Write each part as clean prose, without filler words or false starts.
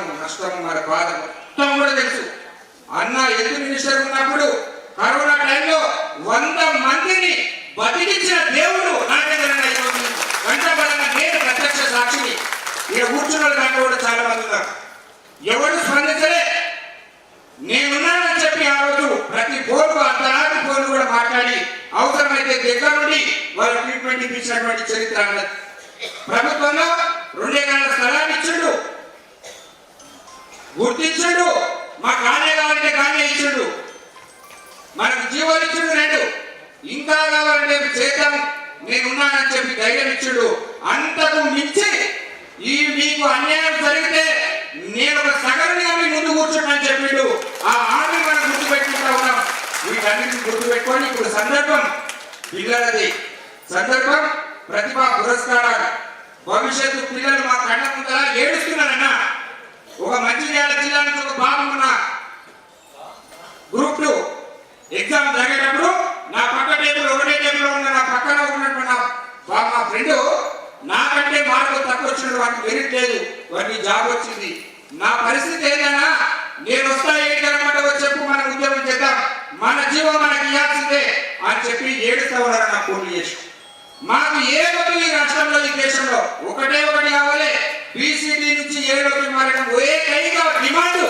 కష్టము నష్టము మన బాధ మొత్తం కూడా తెలుసు. అన్న హెల్త్ మినిస్టర్ ఉన్నప్పుడు కరోనా టైంలో 100 మందిని బతికించిన దేవుడు నాగేంద్రన్న. వెంటబడంగా నేను ప్రత్యక్ష సాక్షిని. ఇక్కడ కూర్చున్న దాంట్లో కూడా చాలా మంది ఉన్నారు. ఎవరు స్పందించలే. నేనున్నానని చెప్పి ఆ రోజు ప్రతి ఫోన్కు అంతరాది ఫోన్లు కూడా మాట్లాడి అవసరమైతే దగ్గర నుండి వాళ్ళ ట్రీట్మెంట్ ఇప్పించినటువంటి చరిత్ర అన్నది. ప్రభుత్వంలో 2 ఎకరాల స్థలాన్ని ఇచ్చిండు, గుర్తించుడు. మా కానే కావాలంటే కానే ఇచ్చిండు, మనకు జీవాలు ఇచ్చిండు 2. ఇంకా కావాలంటే చేద్దాం నేనున్నానని చెప్పి ధైర్యం ఇచ్చిండు. అంతకు మించి ఈ మీకు అన్యాయం జరిగితే నేను ఒక సగరునిగా మీ ముందు కూర్చుంటానని చెప్పిండు. ఆ హామీ మనం గుర్తు పెట్టుకుంటా ఉన్నాం. వీటన్నిటిని గుర్తు పెట్టుకొని ఇప్పుడు సందర్భం పిల్లలది, సందర్భం ప్రతిభా పురస్కారాలు. భవిష్యత్తు పిల్లలు మా కళ్ళ ముందర ఏడుస్తున్నారన్నా. ఒక మంచిర్యాల జిల్లా నుంచి ఒక బాబు ఉన్న గ్రూప్ 2 ఎగ్జామ్ జరిగేటప్పుడు నా పక్క టేబుల్ ఒకటే టేబుల్ ఉన్న నా పక్కన ఉన్నటువంటి మా ఫ్రెండ్ నాకంటే మార్కులు తక్కువ వచ్చిన వాడికి మెరిట్ లేదు, వాడికి జాబ్ వచ్చింది. నా పరిస్థితి ఏదైనా నేను వస్తా ఏంటన్నమాట చెప్పు, మనం ఉద్యోగం చేద్దాం, మన జీవం మనకి ఇవ్వాల్సిందే అని చెప్పి ఏడుస్తా ఉన్నారు. నాకు ఫోన్లు చేసి మాకు ఏదో ఈ రాష్ట్రంలో ఈ దేశంలో ఒకటే ఒకటి కావాలి. బీసీడీ నుంచి ఏలోకి మారడం ఏకైక డిమాండ్.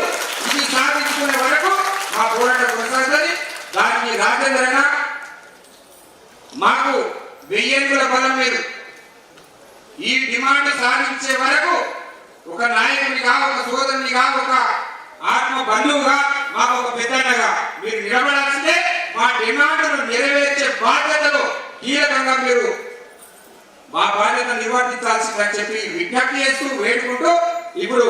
ఇది సాధించుకునే వరకు మా పోరాటం కొనసాగుతుంది. దానికి రాజేంద్రన మాకు 1000 ఏళ్ళ బలం లేదు. ఈ డిమాండ్ సాధించే వరకు ఒక నాయకునిగా, ఒక సోదరునిగా, ఒక ఆత్మ బంధువుగా, మాకు ఒక పెద్దగా మీరు నిలబడాల్సిందే. మా డిమాండ్ను నెరవేర్చే బాధ్యతలో కీలకంగా మీరు మా బాధ్యత నిర్వర్తించాల్సిందని చెప్పి విజ్ఞప్తి చేస్తూ వేడుకుంటూ ఇప్పుడు